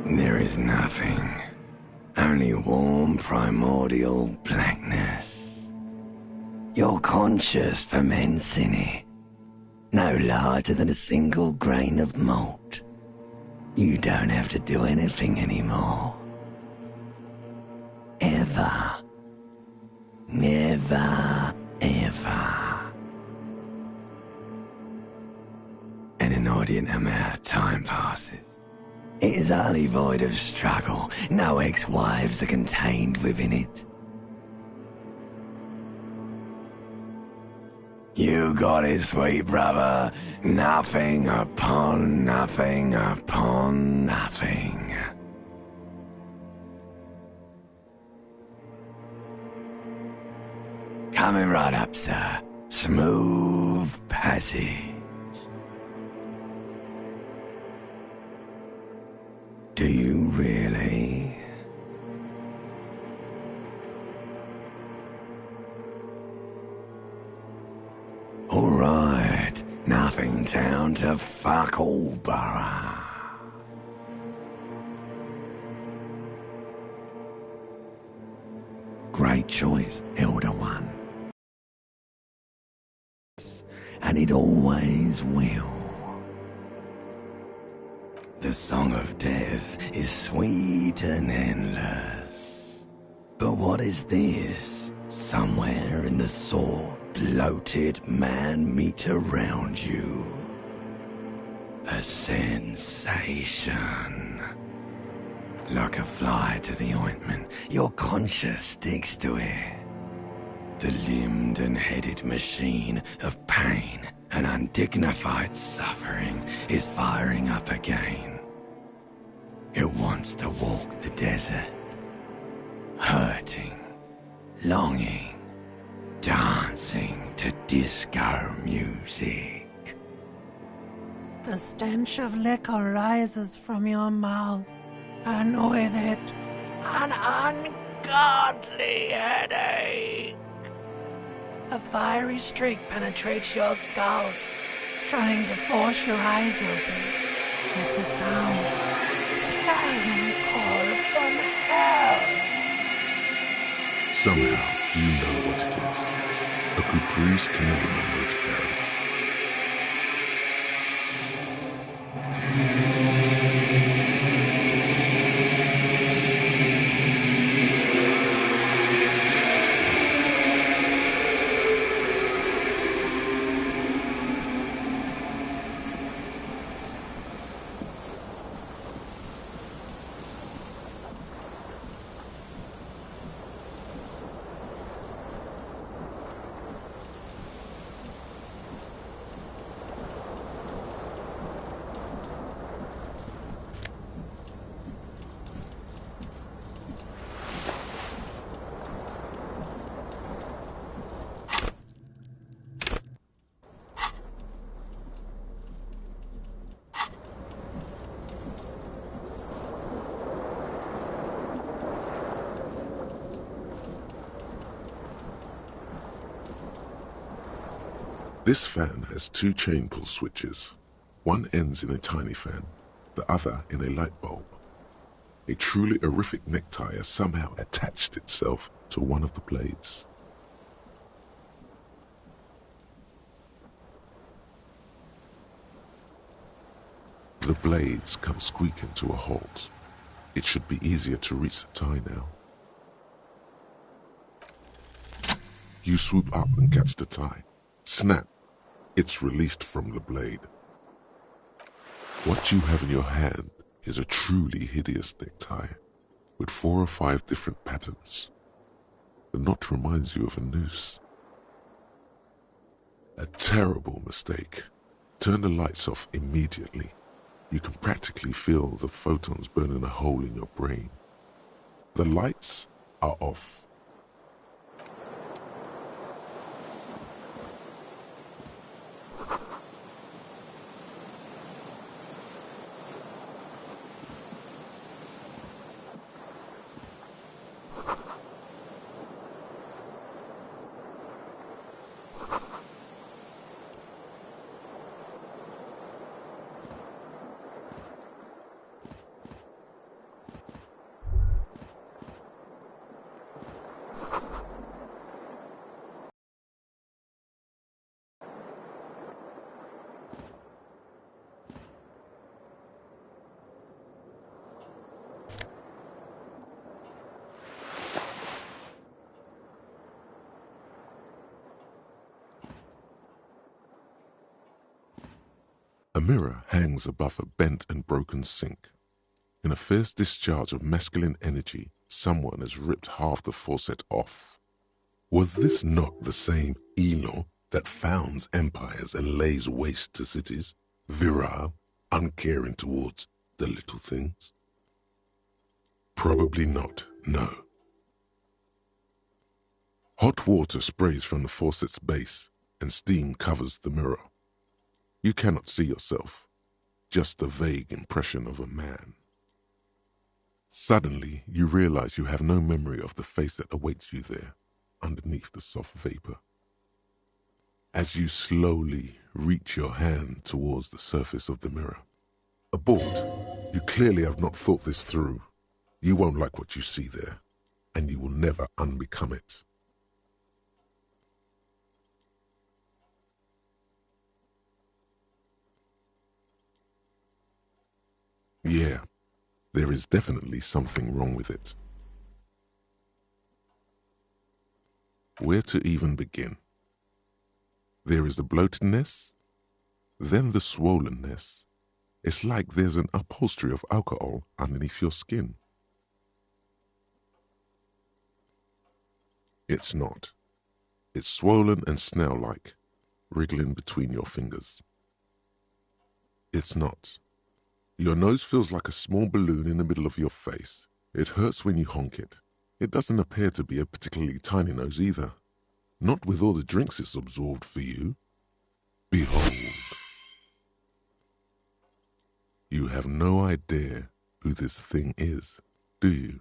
There is nothing. Only warm primordial blackness. You're conscious ferments in it. No larger than a single grain of malt. You don't have to do anything anymore. Ever. Never, ever. An inordinate amount of time passes. It is utterly void of struggle. No ex-wives are contained within it. You got it, sweet brother. Nothing upon nothing upon nothing. Coming right up, sir. Smooth passage. Do you really? All right, nothing down to fuck all, borough. Great choice, Elder One. And it always will. The song of death is sweet and endless. But what is this? Somewhere in the sore, bloated man meat around you. A sensation. Like a fly to the ointment, your conscience sticks to it. The limbed and headed machine of pain and undignified suffering is firing up again. It wants to walk the desert, hurting, longing, dancing to disco music. The stench of liquor rises from your mouth, and with it, an ungodly headache. A fiery streak penetrates your skull, trying to force your eyes open. It's a sound, a clarion call from hell. Somehow, you know what it is. A caprice chameleon motor carriage. This fan has two chain pull switches. One ends in a tiny fan, the other in a light bulb. A truly horrific necktie has somehow attached itself to one of the blades. The blades come squeaking to a halt. It should be easier to reach the tie now. You swoop up and catch the tie. Snap! It's released from the blade. What you have in your hand is a truly hideous necktie with 4 or 5 different patterns. The knot reminds you of a noose. A terrible mistake. Turn the lights off immediately. You can practically feel the photons burning a hole in your brain. The lights are off. A mirror hangs above a bent and broken sink. In a fierce discharge of masculine energy, someone has ripped half the faucet off. Was this not the same Elo that founds empires and lays waste to cities, virile, uncaring towards the little things? Probably not, no. Hot water sprays from the faucet's base, and steam covers the mirror. You cannot see yourself, just a vague impression of a man. Suddenly, you realize you have no memory of the face that awaits you there, underneath the soft vapor. As you slowly reach your hand towards the surface of the mirror. Abort, you clearly have not thought this through. You won't like what you see there, and you will never unbecome it. Yeah, there is definitely something wrong with it. Where to even begin? There is the bloatedness, then the swollenness. It's like there's an upholstery of alcohol underneath your skin. It's not. It's swollen and snail-like, wriggling between your fingers. It's not. Your nose feels like a small balloon in the middle of your face. It hurts when you honk it. It doesn't appear to be a particularly tiny nose either. Not with all the drinks it's absorbed for you. Behold. You have no idea who this thing is, do you?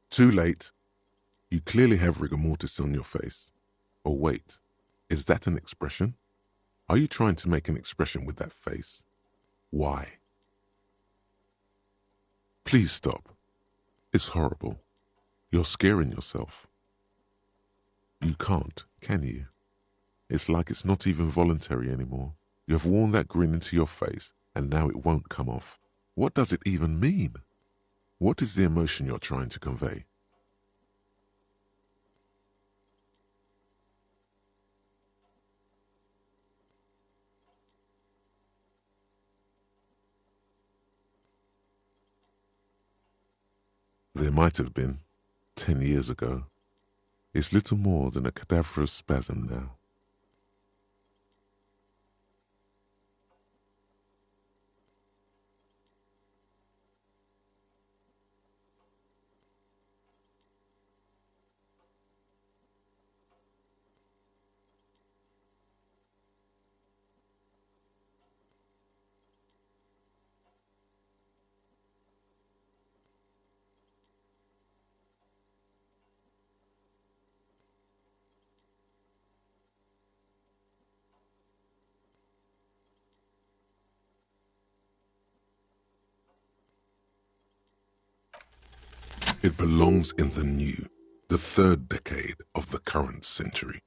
Too late. You clearly have rigor mortis on your face. Or wait, is that an expression? Are you trying to make an expression with that face? Why? Please stop. It's horrible. You're scaring yourself. You can't, can you? It's like it's not even voluntary anymore. You have worn that grin into your face, and now it won't come off. What does it even mean? What is the emotion you're trying to convey? There might have been, 10 years ago. It's little more than a cadaverous spasm now. It belongs in the new, the third decade of the current century.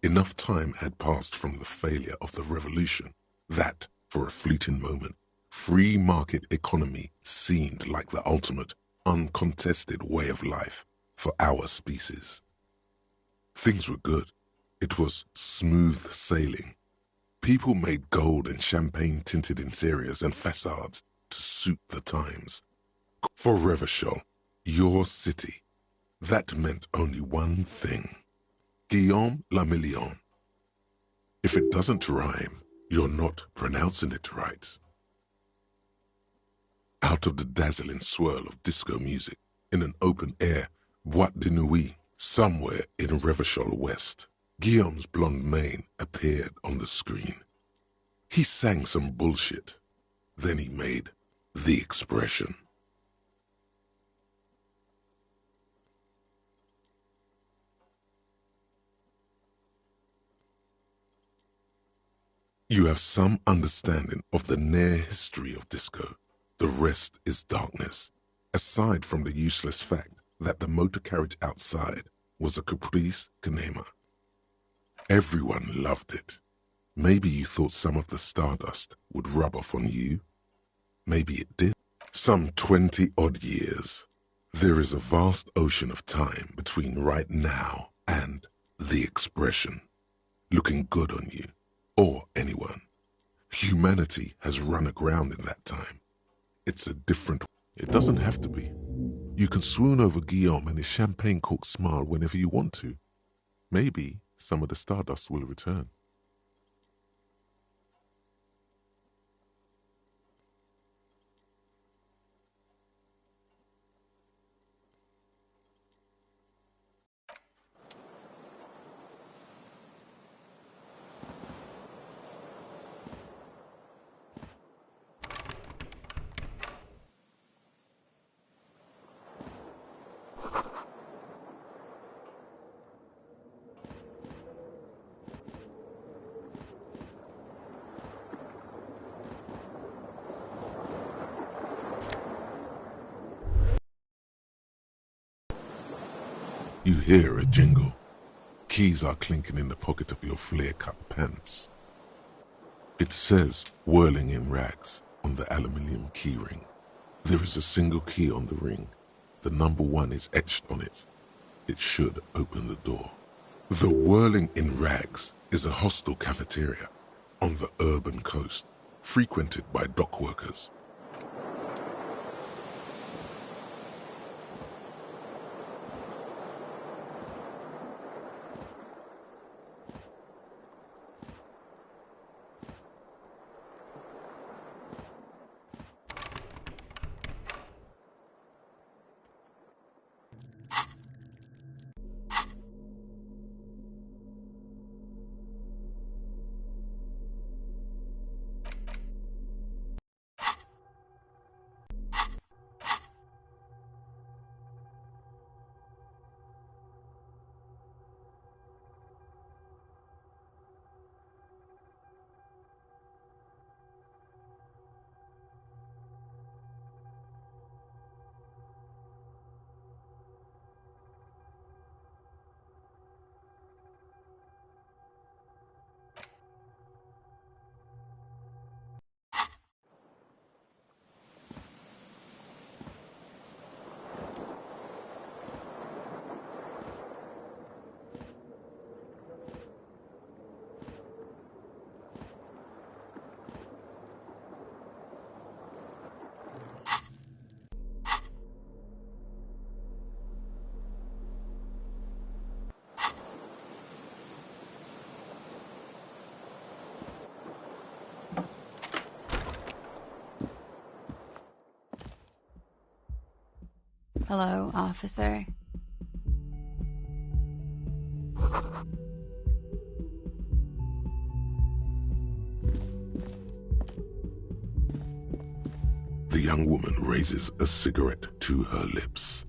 Enough time had passed from the failure of the revolution that, for a fleeting moment, free market economy seemed like the ultimate, uncontested way of life for our species. Things were good. It was smooth sailing. People made gold and champagne-tinted interiors and facades to suit the times. For Revachol, your city, that meant only one thing: Guillaume Lamillion. If it doesn't rhyme, you're not pronouncing it right. Out of the dazzling swirl of disco music, in an open-air boîte de nuit somewhere in Revachol West, Guillaume's blonde mane appeared on the screen. He sang some bullshit. Then he made the expression. You have some understanding of the near history of disco. The rest is darkness, aside from the useless fact that the motor carriage outside was a caprice cinema. Everyone loved it. Maybe you thought some of the stardust would rub off on you. Maybe it did. Some 20-odd years. There is a vast ocean of time between right now and the expression. Looking good on you, or anyone. Humanity has run aground in that time. It's a different... It doesn't have to be. You can swoon over Guillaume and his champagne-corked smile whenever you want to. Maybe some of the stardust will return. You hear a jingle. Keys are clinking in the pocket of your flare-cut pants. It says, whirling in rags, on the aluminium keyring. There is a single key on the ring. The number 1 is etched on it. It should open the door. The Whirling in Rags is a hostel cafeteria on the urban coast, frequented by dock workers. Hello, officer. The young woman raises a cigarette to her lips.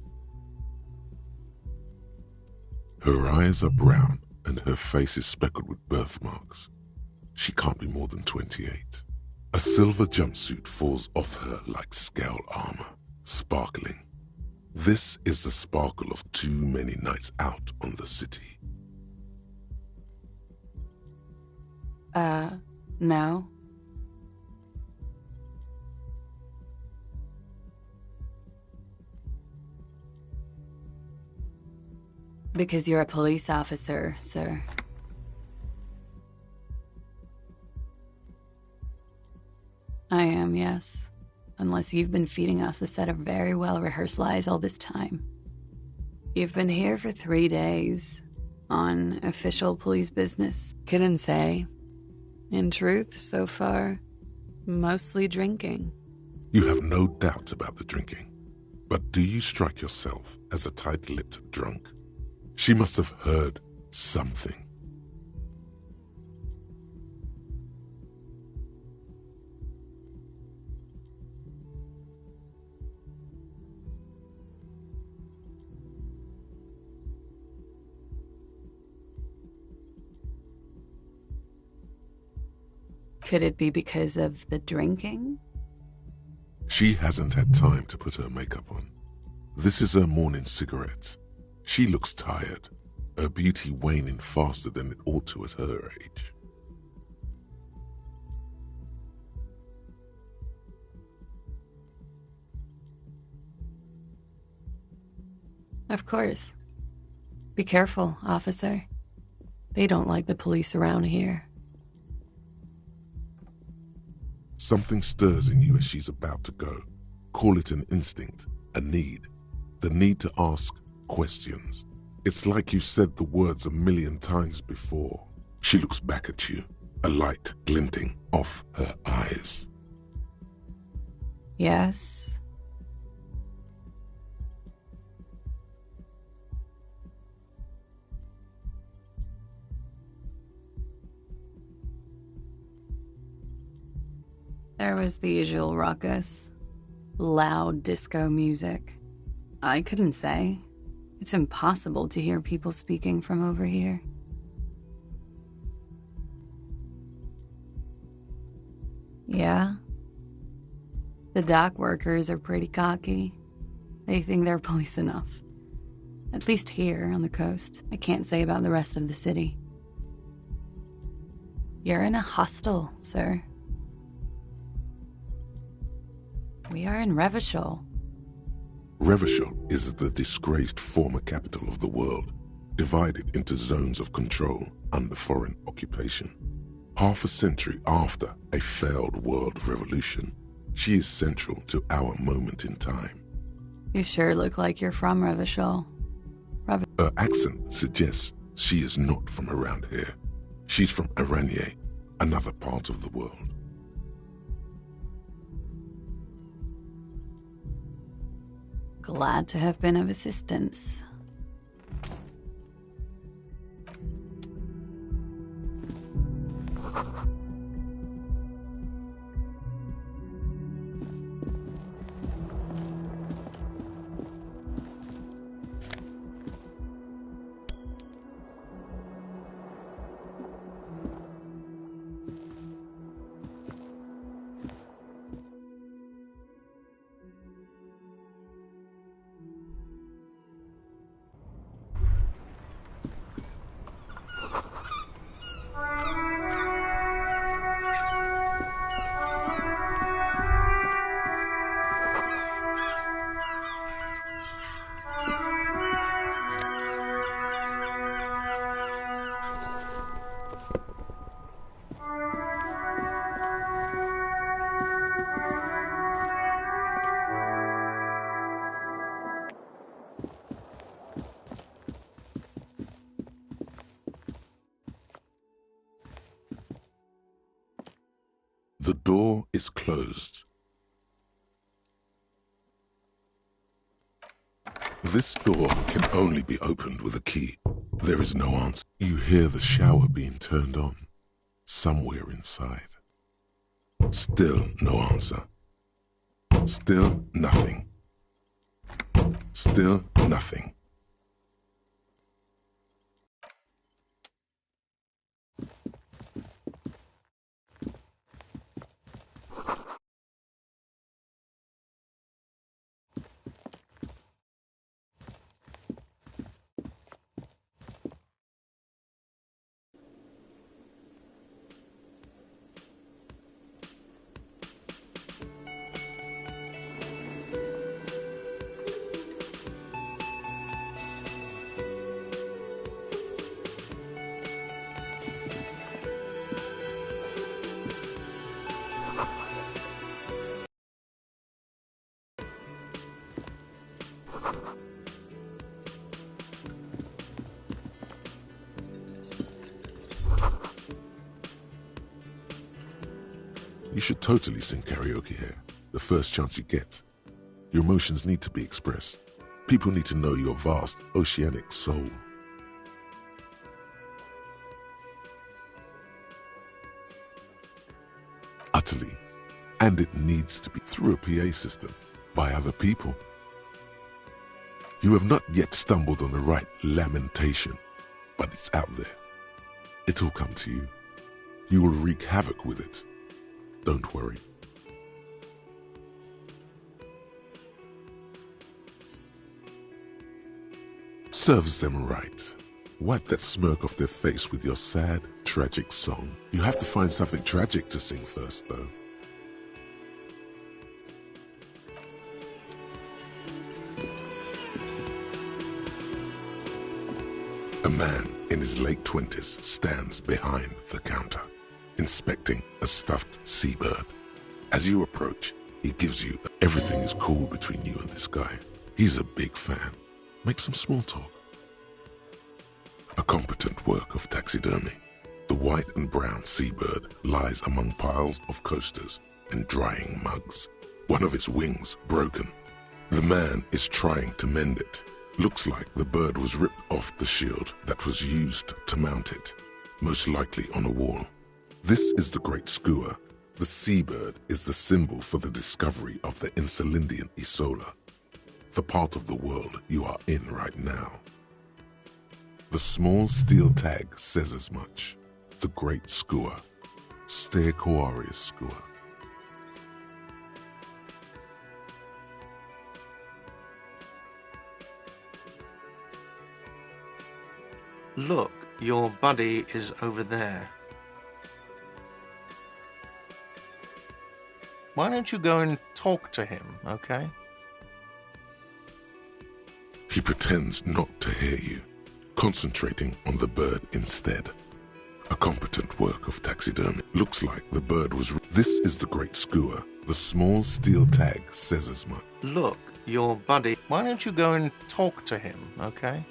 Her eyes are brown and her face is speckled with birthmarks. She can't be more than 28. A silver jumpsuit falls off her like scale armor, sparkling. This is the sparkle of too many nights out on the city. No. Because you're a police officer, sir. I am, yes. Unless you've been feeding us a set of very well-rehearsed lies all this time. You've been here for 3 days. On official police business? Couldn't say. In truth, so far, mostly drinking. You have no doubt about the drinking. But do you strike yourself as a tight-lipped drunk? She must have heard something. Could it be because of the drinking? She hasn't had time to put her makeup on. This is her morning cigarette. She looks tired, her beauty waning faster than it ought to at her age. Of course. Be careful, officer. They don't like the police around here. Something stirs in you as she's about to go. Call it an instinct, a need. The need to ask questions. It's like you said the words 1,000,000 times before. She looks back at you, a light glinting off her eyes. Yes? There was the usual ruckus. Loud disco music. I couldn't say. It's impossible to hear people speaking from over here. Yeah? The dock workers are pretty cocky. They think they're police enough. At least here on the coast. I can't say about the rest of the city. You're in a hostel, sir. We are in Revachol. Revachol is the disgraced former capital of the world, divided into zones of control under foreign occupation. Half a century after a failed world revolution, she is central to our moment in time. You sure look like you're from Revachol. Her accent suggests she is not from around here. She's from Aranye, another part of the world. Glad to have been of assistance. The door is closed. This door can only be opened with a key. There is no answer. You hear the shower being turned on, somewhere inside. Still no answer. Still nothing. Still nothing. You should totally sing karaoke here, the first chance you get. Your emotions need to be expressed. People need to know your vast, oceanic soul. Utterly. And it needs to be through a PA system, by other people. You have not yet stumbled on the right lamentation, but it's out there. It'll come to you. You will wreak havoc with it. Don't worry. Serves them right. Wipe that smirk off their face with your sad, tragic song. You have to find something tragic to sing first, though. A man in his late 20s stands behind the counter, inspecting a stuffed seabird. As you approach, he gives you everything is cool between you and this guy. He's a big fan. Make some small talk. A competent work of taxidermy. The white and brown seabird lies among piles of coasters and drying mugs. One of its wings broken. The man is trying to mend it. Looks like the bird was ripped off the shield that was used to mount it, most likely on a wall. This is the Great Skua. The seabird is the symbol for the discovery of the Insulindian Isola, the part of the world you are in right now. The small steel tag says as much. The Great Skua. Stegosaurus skua. Look, your buddy is over there. Why don't you go and talk to him, okay? He pretends not to hear you, concentrating on the bird instead. A competent work of taxidermy. Looks like the bird was... This is the Great Skua. The small steel tag says as much. Look, your buddy... Why don't you go and talk to him, okay?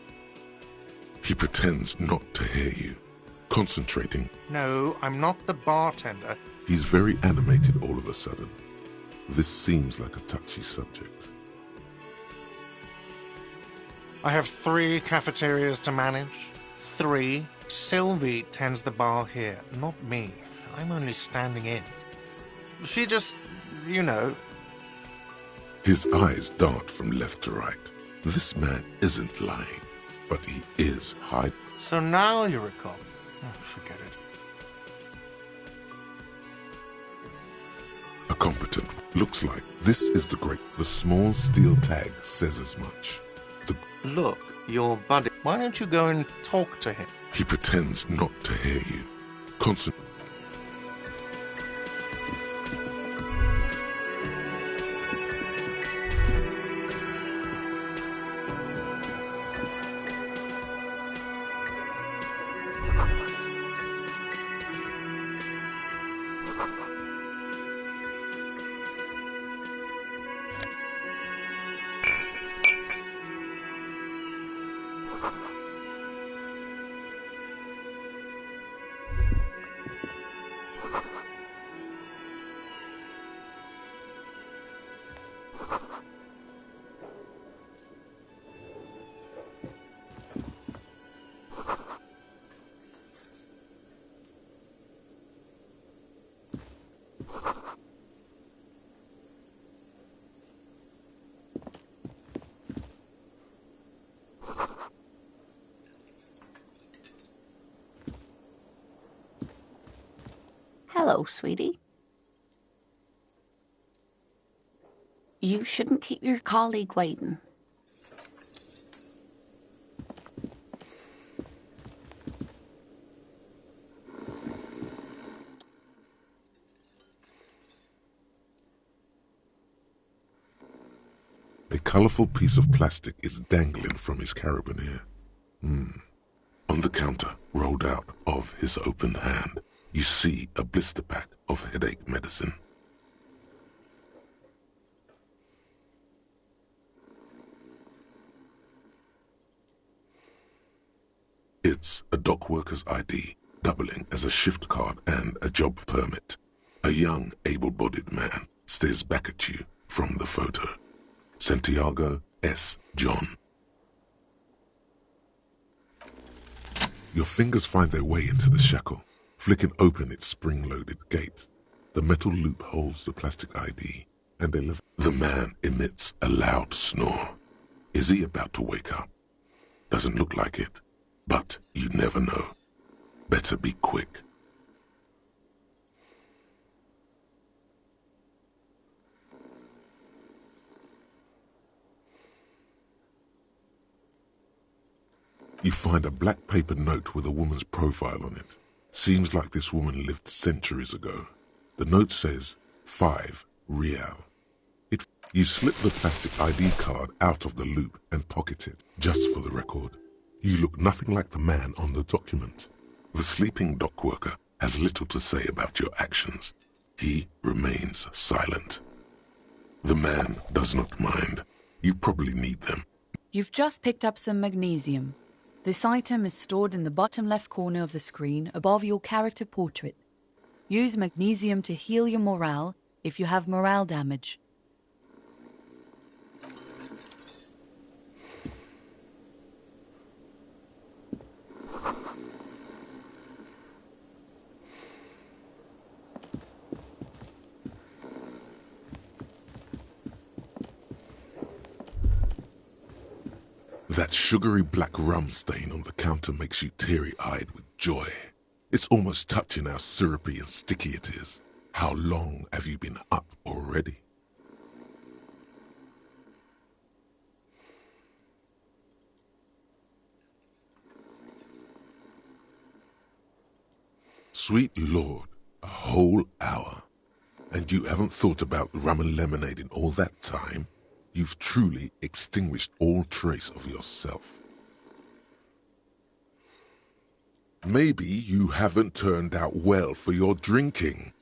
He pretends not to hear you, concentrating. No, I'm not the bartender. He's very animated all of a sudden. This seems like a touchy subject. I have 3 cafeterias to manage. 3. Sylvie tends the bar here, not me. I'm only standing in. She just, you know... His eyes dart from left to right. This man isn't lying, but he is hiding. So now you recall. Oh, forget it. A competent. Looks like this is the great. The small steel tag says as much. Look, your buddy. Why don't you go and talk to him? He pretends not to hear you. Hello, sweetie. You shouldn't keep your colleague waiting. A colorful piece of plastic is dangling from his carabiner. On the counter, rolled out of his open hand, you see a blister pack of headache medicine. It's a dock worker's ID, doubling as a shift card and a job permit. A young, able-bodied man stares back at you from the photo. Santiago S. John. Your fingers find their way into the shackle, flicking open its spring-loaded gate. The metal loop holds the plastic ID, and they live. The man emits a loud snore. Is he about to wake up? Doesn't look like it, but you never know. Better be quick. You find a black paper note with a woman's profile on it. Seems like this woman lived centuries ago. The note says, 5 Real. You slip the plastic ID card out of the loop and pocket it, just for the record. You look nothing like the man on the document. The sleeping dock worker has little to say about your actions. He remains silent. The man does not mind. You probably need them. You've just picked up some magnesium. This item is stored in the bottom left corner of the screen above your character portrait. Use magnesium to heal your morale if you have morale damage. That sugary black rum stain on the counter makes you teary-eyed with joy. It's almost touching how syrupy and sticky it is. How long have you been up already? Sweet Lord, a whole hour. And you haven't thought about rum and lemonade in all that time? You've truly extinguished all trace of yourself. Maybe you haven't turned out well for your drinking.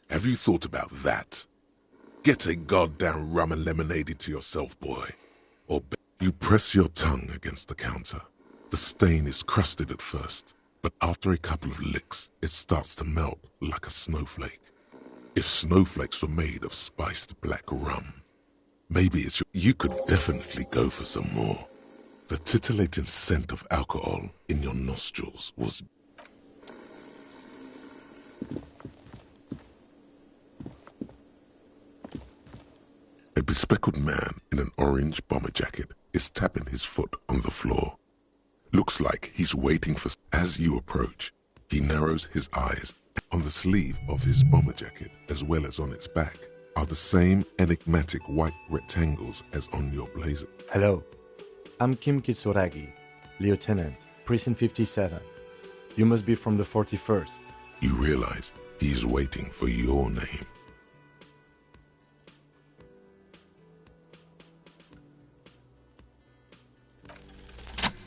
Have you thought about that? Get a goddamn rum and lemonade into yourself, boy. Or you press your tongue against the counter. The stain is crusted at first, but after a couple of licks, it starts to melt like a snowflake. If snowflakes were made of spiced black rum, maybe you could definitely go for some more. The titillating scent of alcohol in your nostrils was... A bespectacled man in an orange bomber jacket is tapping his foot on the floor. Looks like he's waiting for... As you approach, he narrows his eyes. On the sleeve of his bomber jacket, as well as on its back, are the same enigmatic white rectangles as on your blazer. Hello, I'm Kim Kitsuragi, Lieutenant, Precinct 57. You must be from the 41st. You realize he's waiting for your name.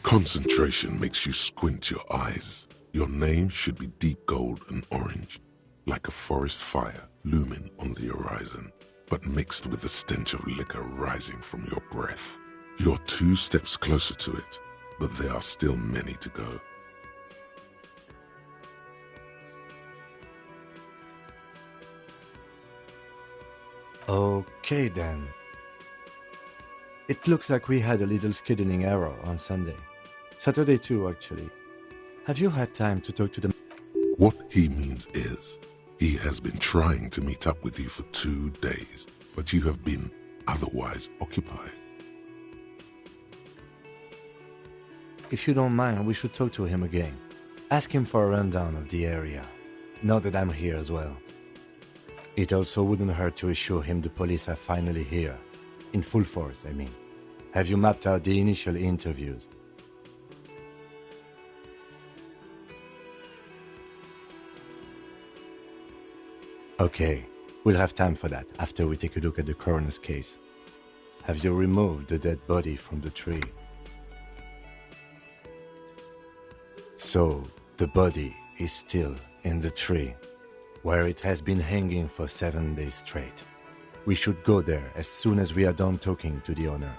Concentration makes you squint your eyes. Your name should be deep gold and orange, like a forest fire looming on the horizon, but mixed with the stench of liquor rising from your breath. You're 2 steps closer to it, but there are still many to go. Okay then. It looks like we had a little scheduling error on Sunday. Saturday too, actually. Have you had time to talk to them? What he means is, he has been trying to meet up with you for 2 days, but you have been otherwise occupied. If you don't mind, we should talk to him again. Ask him for a rundown of the area, now that I'm here as well. It also wouldn't hurt to assure him the police are finally here. In full force, I mean. Have you mapped out the initial interviews? Okay, we'll have time for that after we take a look at the coroner's case. Have you removed the dead body from the tree? So, the body is still in the tree, where it has been hanging for 7 days straight. We should go there as soon as we are done talking to the owner.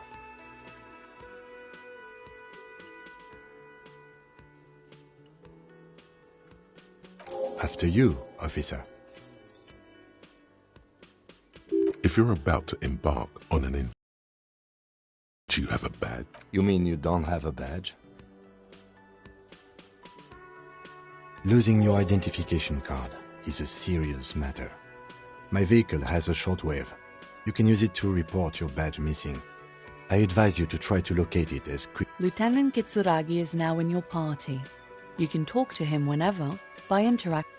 After you, officer. If you're about to embark on an do you have a badge? You mean you don't have a badge? Losing your identification card is a serious matter. My vehicle has a shortwave. You can use it to report your badge missing. I advise you to try to locate it as quick. Lieutenant Kitsuragi is now in your party. You can talk to him whenever by interact.